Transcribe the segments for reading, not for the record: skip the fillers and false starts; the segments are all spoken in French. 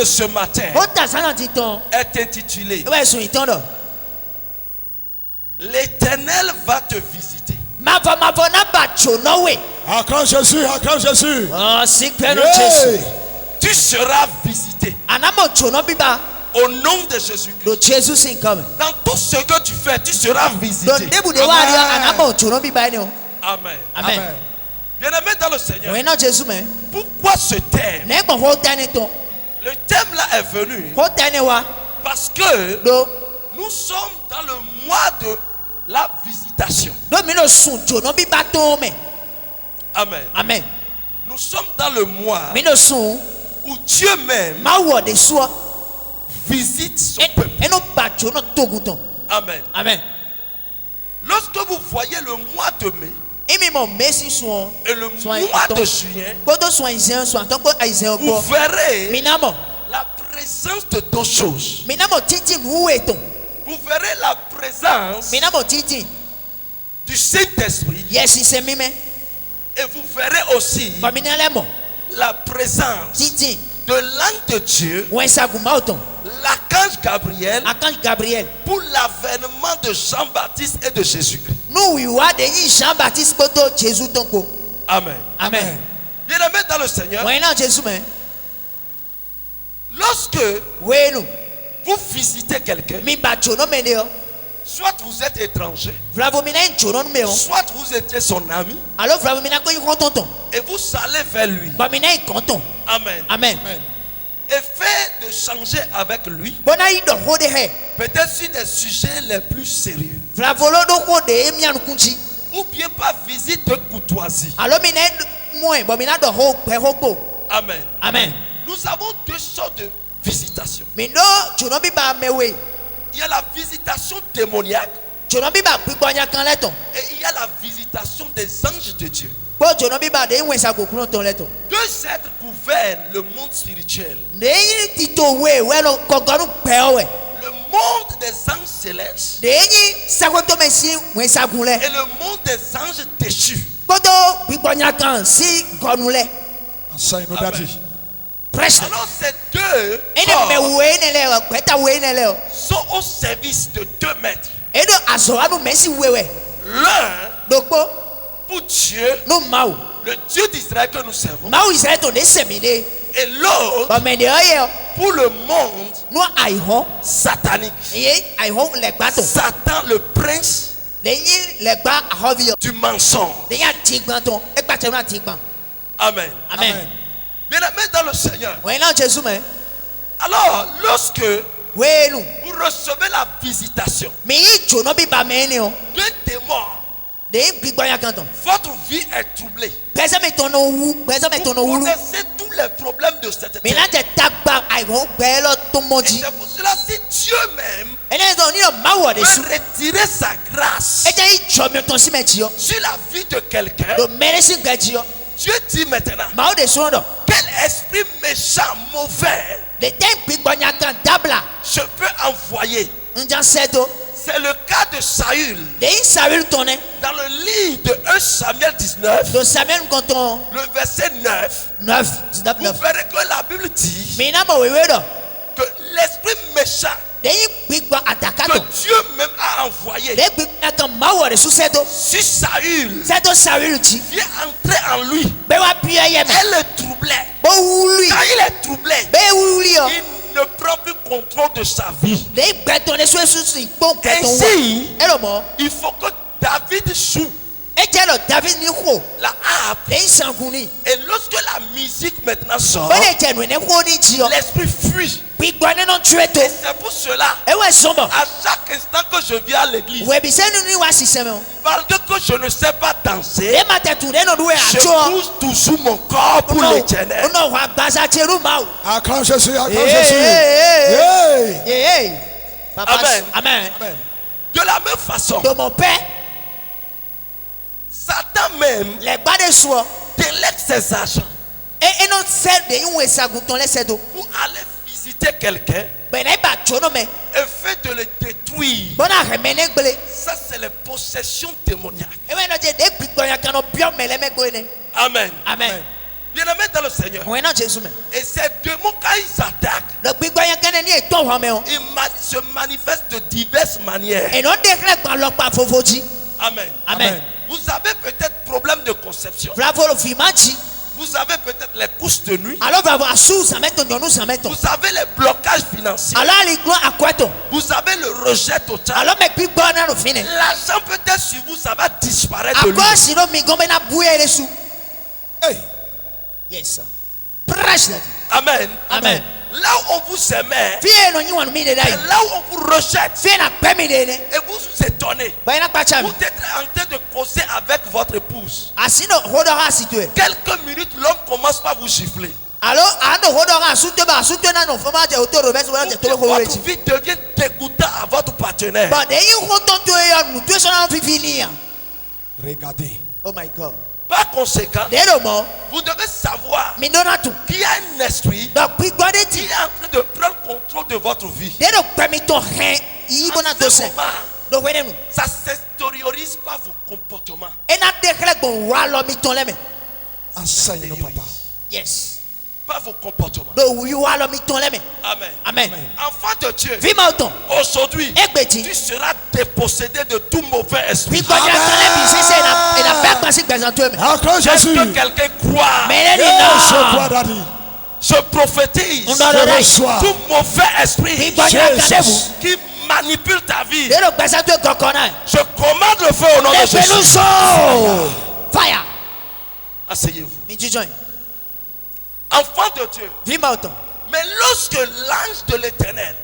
ce matin est intitulé L'Éternel va te visiter. Acclame Jésus, acclame Jésus. Yeah. Tu seras visité. Au nom de Jésus-Christ. Dans tout ce que tu fais, tu seras visité. Amen. Amen. Bien-aimé dans le Seigneur. Pourquoi ce thème? Le thème là est venu parce que nous sommes dans le mois de la visitation. Amen. Amen. Nous sommes dans le mois où Dieu même visite son peuple. Amen. Amen. Lorsque vous voyez le mois de mai et le mois de juillet, vous verrez la présence de deux choses. Vous verrez la présence du Saint-Esprit et vous verrez aussi la présence de l'ange de Dieu, l'archange Gabriel, pour l'avènement de Jean-Baptiste et de Jésus-Christ. Amen. Amen. Bien-aimé dans le Seigneur, lorsque vous visitez quelqu'un, soit vous êtes étranger, soit vous étiez son ami, et vous allez vers lui. Amen. Amen. Et fait de changer avec lui, peut-être sur des sujets les plus sérieux, ou bien par visite de courtoisie. Amen. Amen. Nous avons deux sortes de visitations. Il y a la visitation démoniaque et il y a la visitation des anges de Dieu. Deux êtres gouvernent le monde spirituel. Le monde des anges célestes et le monde des anges déchus. Alors ces deux corps sont au service de deux maîtres. L'un pour Dieu, le Dieu d'Israël que nous servons, et l'autre pour le monde satanique. Satan, le prince du mensonge. Amen. Amen. Bien-aimé dans le Seigneur. Alors, lorsque vous recevez la visitation d'un témoin, votre vie est troublée. Vous connaissez tous les problèmes de cette terre. Et c'est pour cela si Dieu même veut retirer sa grâce sur la vie de quelqu'un, Dieu dit maintenant, quel esprit méchant, mauvais, je peux envoyer. C'est le cas de Saül. Dans le livre de 1 Samuel 19, le verset 9, vous verrez que la Bible dit que l'esprit méchant que Dieu même a envoyé sur Saül vient entrer en lui et le troublait. Quand il est troublé, il ne prend plus contrôle de sa vie. Ainsi, il faut que David joue la harpe. Et lorsque la musique maintenant sort, l'esprit fuit. Et c'est pour cela, à chaque instant que je viens à l'église, malgré que je ne sais pas danser, je pousse toujours mon corps pour l'Éternel. Acclame Jésus, acclame Jésus. Amen. Amen. De la même façon, Satan même délègue ses agents pour aller visiter quelqu'un et fait de le détruire. Ça, c'est les possessions démoniaques. Amen. Amen. Bien-aimé dans le Seigneur. Et ces démons, quand ils attaquent, ils se manifestent de diverses manières. Amen. Amen. Vous avez peut-être problème de conception. Vous avez peut-être les couches de nuit. Vous avez les blocages financiers. Vous avez le rejet total. L'argent peut-être sur vous, ça va disparaître de lui. Hey. Yes, sir. Amen. Amen. Là où on vous aimait, et là où on vous rejette, et vous vous étonnez, vous êtes en train de causer avec votre épouse. Quelques minutes, l'homme commence par vous gifler. Votre vie devient dégoûtante à votre partenaire. Regardez. Oh my God. Par conséquent, vous devez savoir qu'il y a un esprit qui est en train de prendre contrôle de votre vie. Ça ne s'extériorise pas vos comportements. Enseigne-nous, papa. Yes. Pas vos comportements. Amen. Amen. Enfant de Dieu, aujourd'hui, tu seras dépossédé de tout mauvais esprit. Acclame Jésus. Est-ce que quelqu'un croit? Je crois, Daddy. Je prophétise tout mauvais esprit qui manipule ta vie. Je commande le feu au nom de Jésus. Fire. Asseyez-vous. Enfant de Dieu. Mais lorsque l'ange de l'Éternel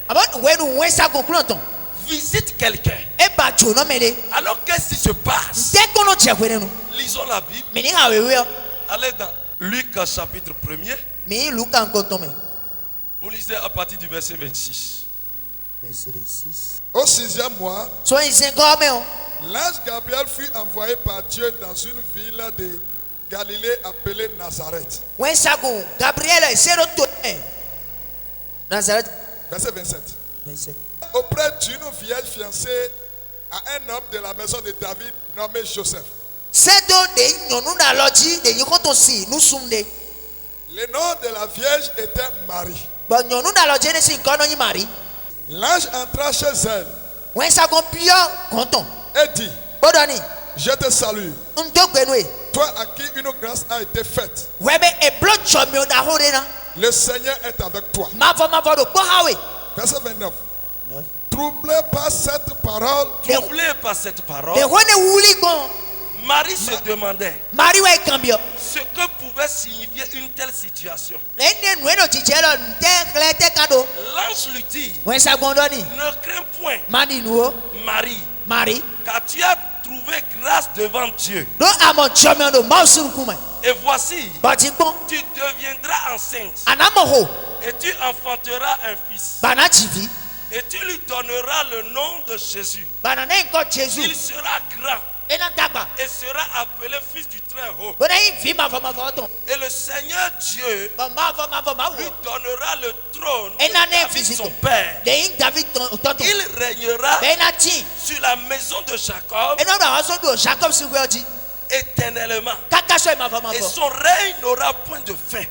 visite quelqu'un, alors qu'est-ce qui se passe? Lisons la Bible. Allez dans Luc chapitre 1er. Vous lisez à partir du verset 26. Au 6e mois, l'ange Gabriel fut envoyé par Dieu dans une ville de Galilée appelée Nazareth. Verset 27. Auprès d'une vierge fiancée à un homme de la maison de David nommé Joseph. Le nom de la vierge était Marie. L'ange entra chez elle et dit: je te salue, toi à qui une grâce a été faite. Le Seigneur est avec toi. Verset 29. Troublé par cette parole, Marie se demandait ce que pouvait signifier une telle situation. L'ange lui dit: ne crains point, Marie, car tu as trouvé grâce devant Dieu. Et voici, tu deviendras enceinte et tu enfanteras un fils. Et tu lui donneras le nom de Jésus. Il sera grand et sera appelé fils du Très-Haut. Et le Seigneur Dieu lui donnera le trône de David son père. Il régnera sur la maison de Jacob éternellement. Et son règne n'aura point de fin.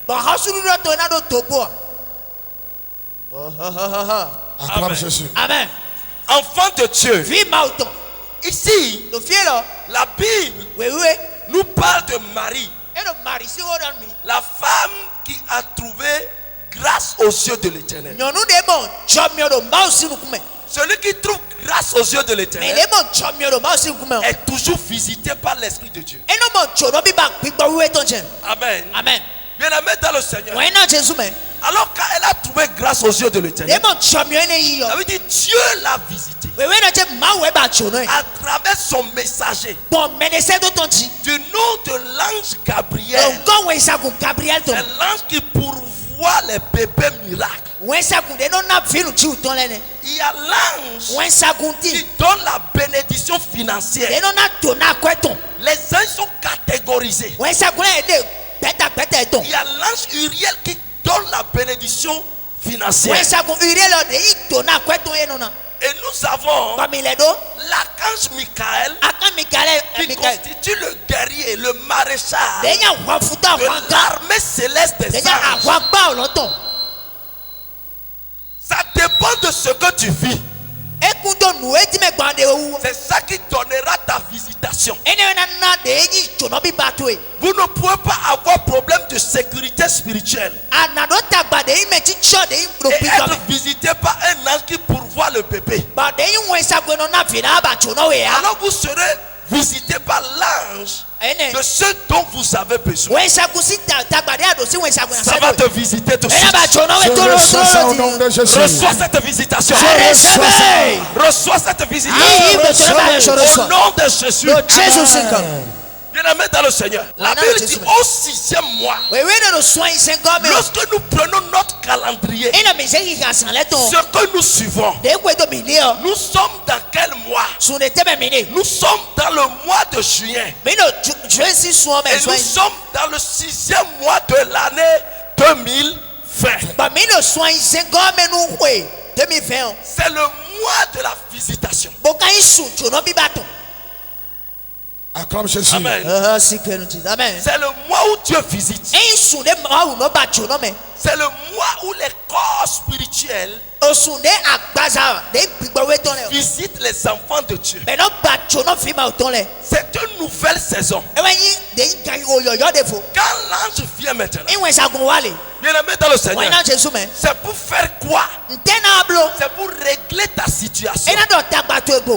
acclame Jésus. Amen. Enfant de Dieu. Ici, la Bible nous parle de Marie, la femme qui a trouvé grâce aux yeux de l'Éternel. Celui qui trouve grâce aux yeux de l'Éternel est toujours visité par l'Esprit de Dieu. Amen. Amen. Bien-aimé dans le Seigneur. Alors quand elle a trouvé grâce aux yeux de l'Éternel, ça veut dire Dieu l'a visité à travers son messager du nom de l'ange Gabriel. C'est l'ange qui pourvoit les bébés miracles. Il y a l'ange qui donne la bénédiction financière. Les anges sont catégorisés. Il y a l'ange Uriel qui donne la bénédiction financière. Et nous avons l'archange Michael qui constitue le guerrier, le maréchal de l'armée céleste des anges. Ça dépend de ce que tu vis. C'est ça qui donnera ta visitation. Vous ne pouvez pas avoir problème de sécurité spirituelle et être visité par un ange qui pourvoit le bébé. Alors vous serez visité par l'ange de ce dont vous avez besoin. Ça va te visiter tout de suite. Reçois cette visitation. Reçois cette visitation. Au nom de Jésus. Bien-aimé dans le Seigneur, la Bible dit au 6e mois, lorsque nous prenons notre calendrier, ce que nous suivons, nous sommes dans quel mois? Nous sommes dans le mois de juin. Et nous sommes dans le 6e mois de l'année 2020. C'est le mois de la visitation. Acclame Jésus. Amen. C'est le mois où Dieu visite. C'est le mois où les corps spirituels visitent les enfants de Dieu. C'est une nouvelle saison. Quand l'ange vient maintenant, bien-aimé dans le Seigneur, c'est pour faire quoi? C'est pour régler ta situation.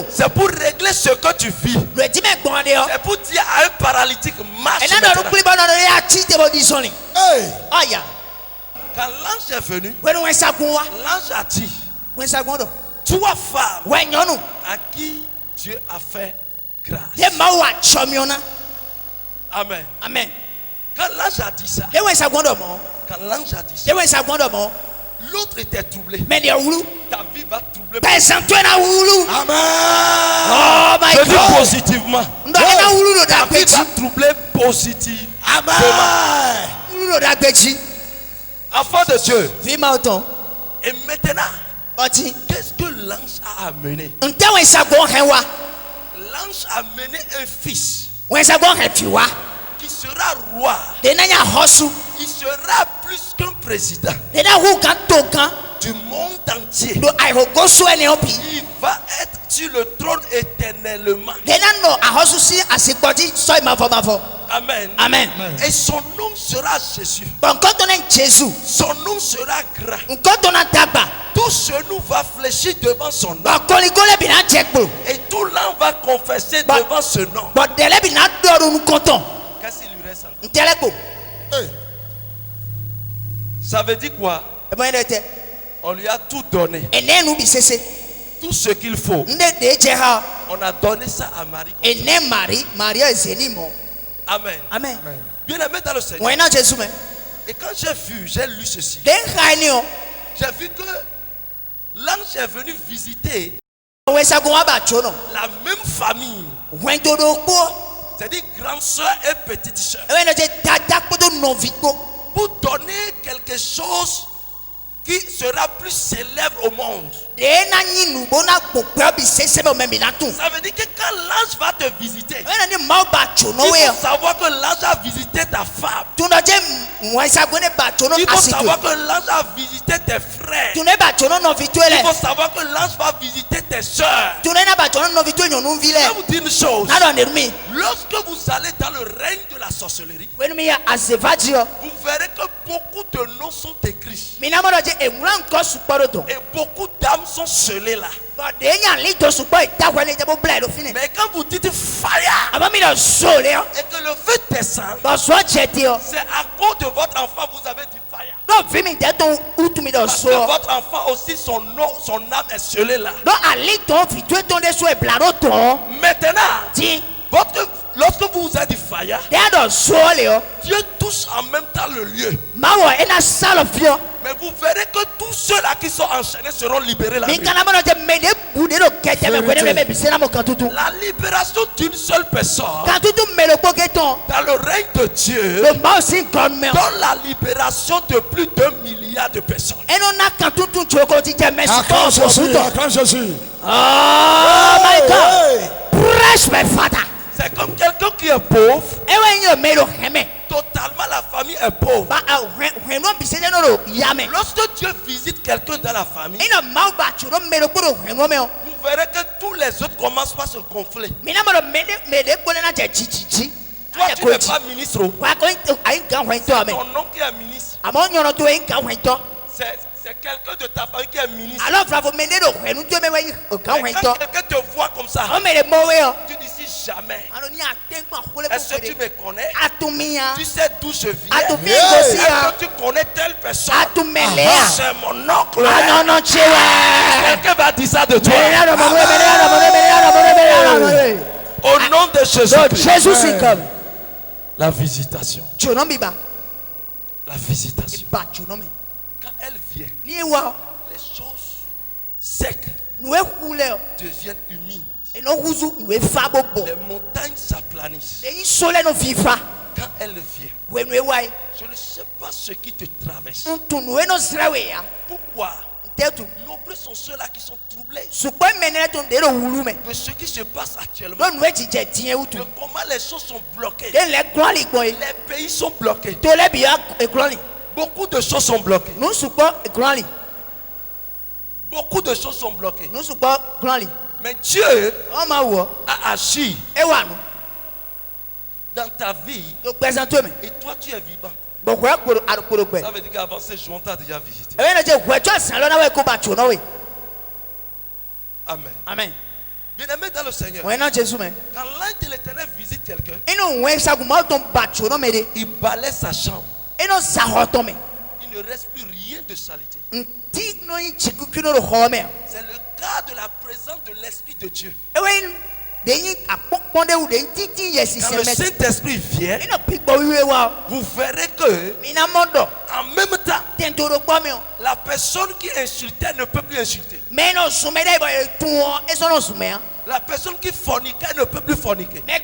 C'est pour régler ce que tu vis. C'est pour dire à un paralytique, marche maintenant. Hey. Quand l'ange est venu, l'ange a dit, toi femme à qui Dieu a fait grâce. Amen. Amen. Quand l'ange a dit ça, l'autre était troublé. Ta vie va troubler. Amen. Oh my Je God. dis positivement. Ta vie va troubler positivement. Enfant de Dieu. Et maintenant, qu'est-ce que l'ange a amené? L'ange a amené un fils qui sera roi. Il sera plus qu'un président du monde entier. Il va être sur le trône éternellement. Amen. Amen. Et son nom sera Jésus. Son nom sera grand. Tout genou va fléchir devant son nom. Et tout l'homme va confesser devant ce nom. Qu'est-ce qu'il lui reste encore? Hey. Ça veut dire quoi? On lui a tout donné. Tout ce qu'il faut. On a donné ça à Marie. Amen. Amen. Bien aimé dans le Seigneur. Et quand j'ai lu ceci, j'ai vu que l'ange est venu visiter la même famille. C'est-à-dire grande soeur et petite soeur. Pour donner quelque chose qui sera plus célèbre au monde. Ça veut dire que quand l'ange va te visiter, il faut savoir que l'ange a visité ta femme. Il faut savoir que l'ange a visité tes frères. Il faut savoir que l'ange va visiter tes soeurs. Je vais vous dire une chose. Lorsque vous allez dans le règne de la sorcellerie, vous verrez que beaucoup de noms sont écrits. Et beaucoup d'âmes sont scellées là. Mais quand vous dites fire et que le feu descend, c'est à cause de votre enfant vous avez dit fire. Parce que votre enfant aussi, son nom, son âme est scellée là. Maintenant, lorsque vous avez dit fire, Dieu touche en même temps le lieu. Mais vous verrez que tous ceux-là qui sont enchaînés seront libérés la nuit. La libération d'une seule personne dans le règne de Dieu donne la libération de plus d'1 milliard de personnes. Acclame Jésus. Oh my God. Prêche mes fata. C'est comme quelqu'un qui est pauvre. Totalement la famille est pauvre. Lorsque Dieu visite quelqu'un dans la famille, vous verrez que tous les autres commencent par se gonfler. Toi, tu n'es pas ministre. C'est ton nom qui est ministre. C'est quelqu'un de ta famille qui est ministre. Mais quand quelqu'un te voit comme ça, tu dis si jamais. Est-ce que tu me connais? Tu sais d'où je viens? Est-ce que tu connais telle personne? C'est mon oncle. Quelqu'un va dire ça de toi. Au nom de Jésus. La visitation. La visitation. Quand elle vient, les choses secs deviennent humides. Les montagnes s'aplanissent. Quand elle vient, je ne sais pas ce qui te traverse. Pourquoi? Nombreux sont ceux-là qui sont troublés de ce qui se passe actuellement, de comment les choses sont bloquées. Les pays sont bloqués. Beaucoup de choses sont bloquées. Beaucoup de choses sont bloquées. Mais Dieu a agi dans ta vie et toi tu es vivant. Ça veut dire qu'avant ces jours on t'a déjà visité. Amen. Amen. Bien-aimé dans le Seigneur, quand l'ange de l'Éternel visite quelqu'un, il balaie sa chambre. Il ne reste plus rien de saleté. C'est le cas de la présence de l'Esprit de Dieu. Quand le Saint-Esprit vient, vous verrez que en même temps, la personne qui insultait ne peut plus insulter. La personne qui forniquait ne peut plus forniquer. Parce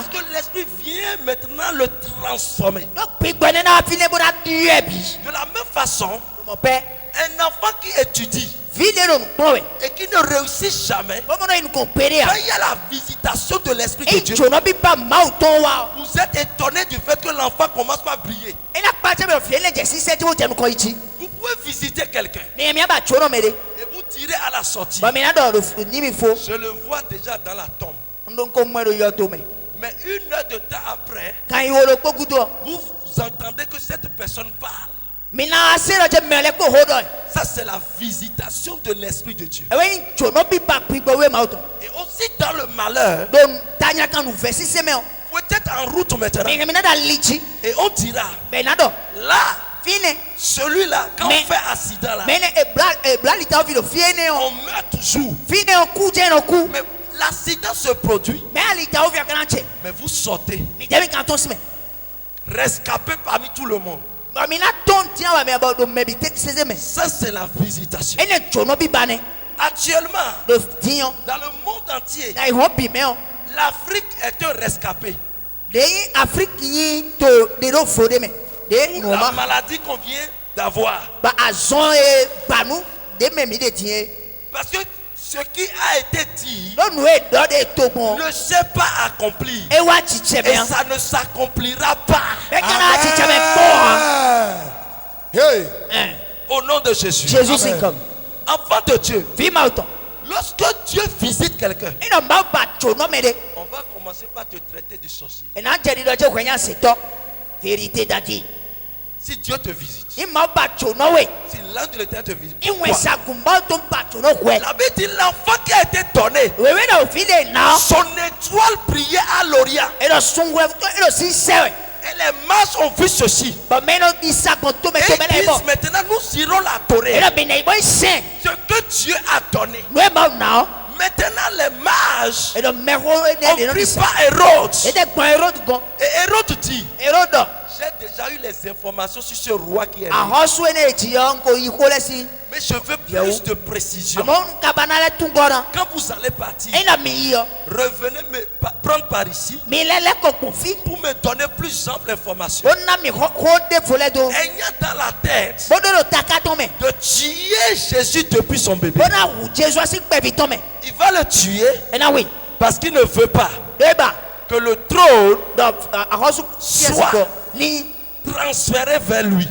que l'Esprit vient maintenant le transformer. De la même façon, un enfant qui étudie et qui ne réussit jamais, quand il y a la visitation de l'Esprit de Dieu, vous êtes étonné du fait que l'enfant commence par briller. Vous pouvez visiter quelqu'un et vous direz à la sortie, je le vois déjà dans la tombe. Mais une heure de temps après, vous entendez que cette personne parle. Ça c'est la visitation de l'Esprit de Dieu. Et aussi dans le malheur, vous êtes en route maintenant et on dira là, celui-là quand on fait accident là, on meurt toujours. Mais l'accident se produit, mais vous sortez rescapé parmi tout le monde. Ça c'est la visitation. Actuellement, dans le monde entier, l'Afrique est un rescapé. La maladie qu'on vient d'avoir. Parce que ce qui a été dit ne s'est pas accompli. Et ça ne s'accomplira pas. Au nom de Jésus. Enfant de Dieu, lorsque Dieu visite quelqu'un, on va commencer par te traiter de sorcier. Si Dieu te visite, si l'ange de l'Éternel te visite, la Bible dit l'enfant qui a été donné, son étoile brillait à l'Orient. Et les mages ont vu ceci. Et ils disent maintenant nous irons l'adorer. Ce que Dieu a donné. Maintenant les mages ont pris par Hérode. Et Hérode dit, j'ai déjà eu les informations sur ce roi qui est né. Mais je veux plus de précision. Quand vous allez partir, revenez me prendre par ici pour me donner plus ample information. Ayant dans la tête de tuer Jésus depuis son bébé. Il va le tuer parce qu'il ne veut pas que le trône soit transféré vers lui.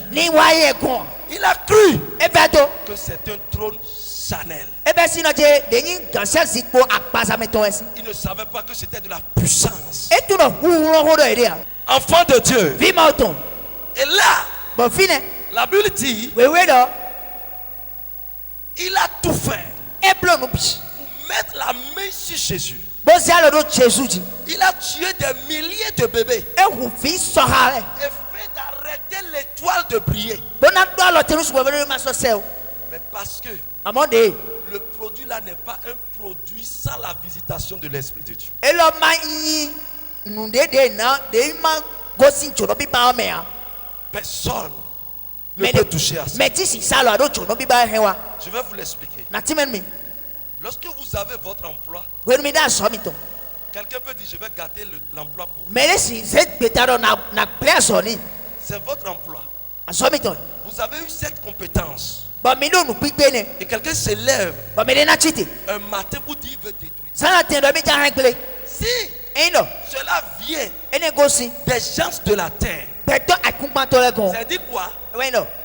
Il a cru que c'est un trône Chanel. Il ne savait pas que c'était de la puissance. Enfant de Dieu. Et là, la Bible dit, il a tout fait pour mettre la main sur Jésus. Il a tué des milliers de bébés et fait d'arrêter l'étoile de briller. Mais parce que le produit là n'est pas un produit sans la visitation de l'Esprit de Dieu. Personne ne peut toucher à ça. Je vais vous l'expliquer. Lorsque vous avez votre emploi, quelqu'un peut dire je vais gâter l'emploi pour vous. C'est votre emploi. Vous avez eu cette compétence. Et quelqu'un se lève un matin pour dire qu'il veut détruire. Si cela vient des gens de la terre, c'est dit quoi?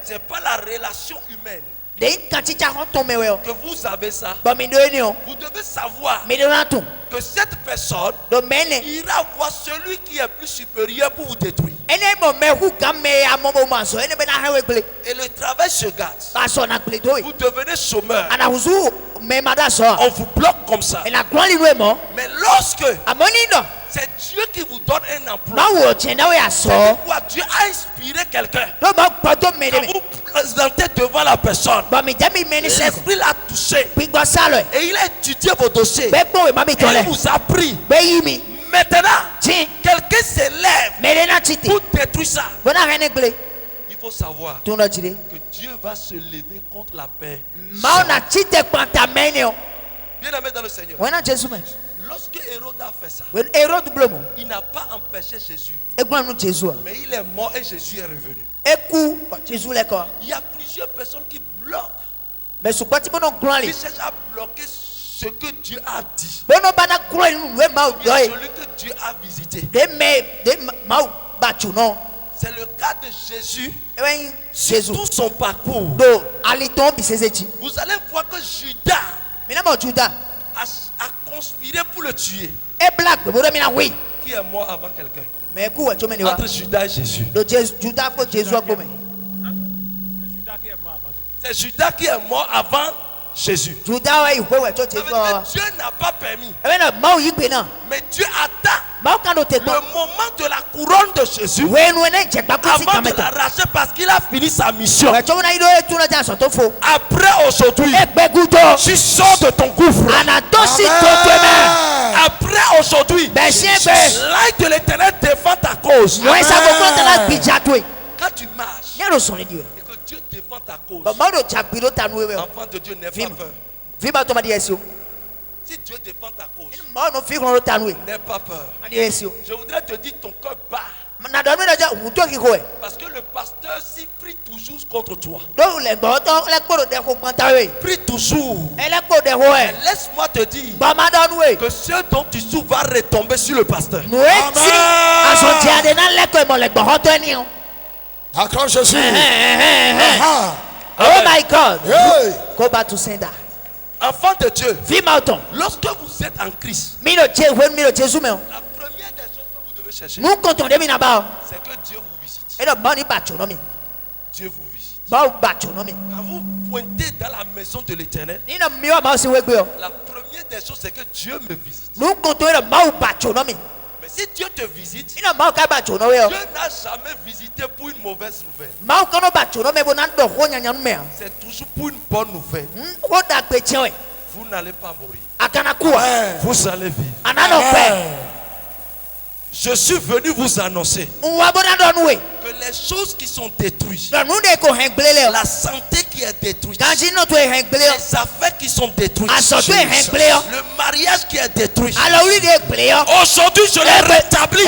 C'est pas la relation humaine que vous avez ça. Vous devez savoir que cette personne ira voir celui qui est plus supérieur pour vous détruire. Et le travail se gâte. Vous devenez chômeur. On vous bloque comme ça. Mais lorsque c'est Dieu qui vous donne un emploi, c'est pourquoi Dieu a inspiré quelqu'un. Quand vous présentez devant la personne, l'Esprit l'a touché et il a étudié vos dossiers et il vous a pris. Maintenant, quelqu'un s'élève pour détruire ça. Il faut savoir que Dieu va se lever contre la paix. Bien-aimé dans le Seigneur, lorsque Hérode a fait ça, il n'a pas empêché Jésus, mais il est mort et Jésus est revenu. Il y a plusieurs personnes qui bloquent, qui cherchent à bloquer ce que Dieu a dit, celui que Dieu a visité. C'est le cas de Jésus. Sur tout son parcours, vous allez voir que Judas a conspiré pour le tuer. Qui est mort avant quelqu'un? Entre Judas et Jésus. C'est Judas qui est mort avant Jésus. Dieu n'a pas permis. Mais Dieu attend le moment de la couronne de Jésus avant de l'arracher parce qu'il a fini sa mission. Après aujourd'hui, tu sors de ton gouffre. Après aujourd'hui, l'œil de l'Éternel défend ta cause. Quand tu marches et que Dieu défend ta cause, enfant de Dieu, n'aie pas peur. Si Dieu défend ta cause, n'aie pas peur. Je voudrais te dire ton cœur bat. Parce que le pasteur s'y prie toujours contre toi. Prie toujours. Laisse-moi te dire que ce dont tu souffres va retomber sur le pasteur. Accroche Jésus. Oh my God. Go back to sender. Enfant de Dieu, lorsque vous êtes en Christ, la première des choses que vous devez chercher, c'est que Dieu vous visite. Dieu vous visite. Quand vous pointez dans la maison de l'Éternel, la première des choses, c'est que Dieu me visite. Mais si Dieu te visite, Dieu n'a jamais visité pour une mauvaise nouvelle. C'est toujours pour une bonne nouvelle. Vous n'allez pas mourir. Vous allez vivre. Je suis venu vous annoncer que les choses qui sont détruites, la santé qui est détruite, les affaires qui sont détruites, le mariage qui est détruit, aujourd'hui je les rétablis.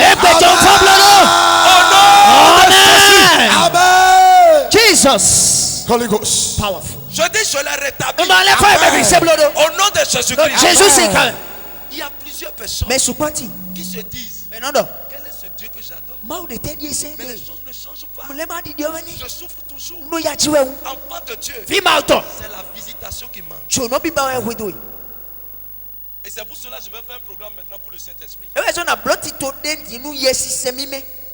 Amen. Jesus. Holy Ghost. Powerful. Je dis je les rétablis. Au nom de Jésus-Christ. Il y a plusieurs personnes qui se disent quel est ce Dieu que j'adore? Mais les choses ne changent pas. Je souffre toujours. Enfant de Dieu, c'est la visitation qui manque. Et c'est pour cela que je vais faire un programme maintenant pour le Saint-Esprit.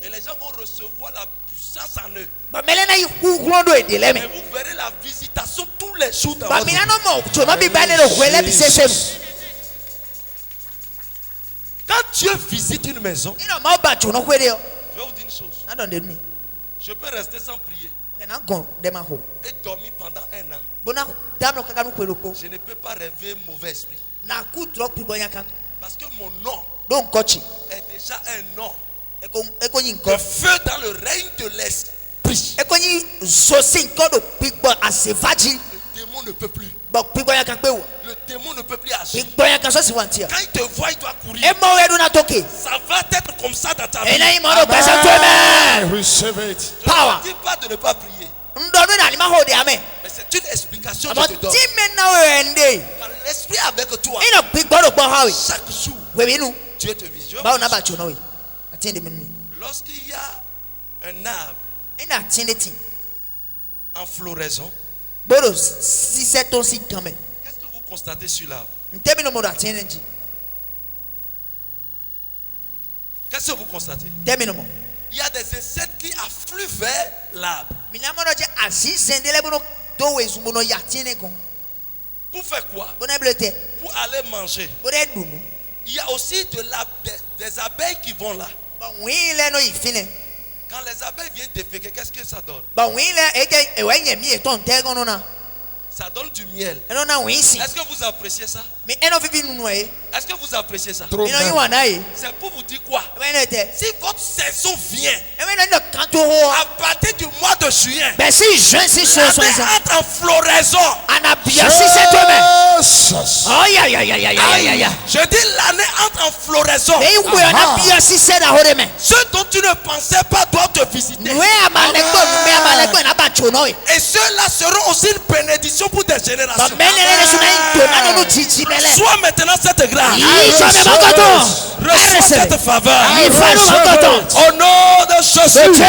Et les gens vont recevoir la puissance en eux. Et vous verrez la visitation tous les jours dans votre vie. Quand Dieu visite une maison, je vais vous dire une chose. Je peux rester sans prier et dormir pendant un an. Je ne peux pas rêver mauvais esprit. Parce que mon nom est déjà un nom de feu dans le règne de l'esprit. Le démon ne peut plus. Le démon ne peut plus agir. Quand il te voit, il doit courir. Ça va être comme ça dans ta vie. Receive it. Je ne dis pas de ne pas prier. Mais c'est une explication que je te donne. Quand l'esprit est avec toi, chaque jour, Dieu te visite. Lorsqu'il y a un arbre en floraison, qu'est-ce que vous constatez sur l'arbre? Qu'est-ce que vous constatez? Il y a des insectes qui affluent vers l'arbre. Pour faire quoi? Pour aller manger. Il y a aussi des abeilles qui vont là. Quand les abeilles viennent déféquer, qu'est-ce que ça donne? Ça donne du miel. Est-ce que vous appréciez ça? Est-ce que vous appréciez ça? C'est pour vous dire quoi? Si votre saison vient à partir du mois de juillet, l'année entre en floraison. Je dis l'année entre en floraison. Ceux dont tu ne pensais pas doivent te visiter. Et ceux-là seront aussi une bénédiction pour des générations. Sois maintenant cette grâce. Reçois cette faveur. Au nom de Jésus.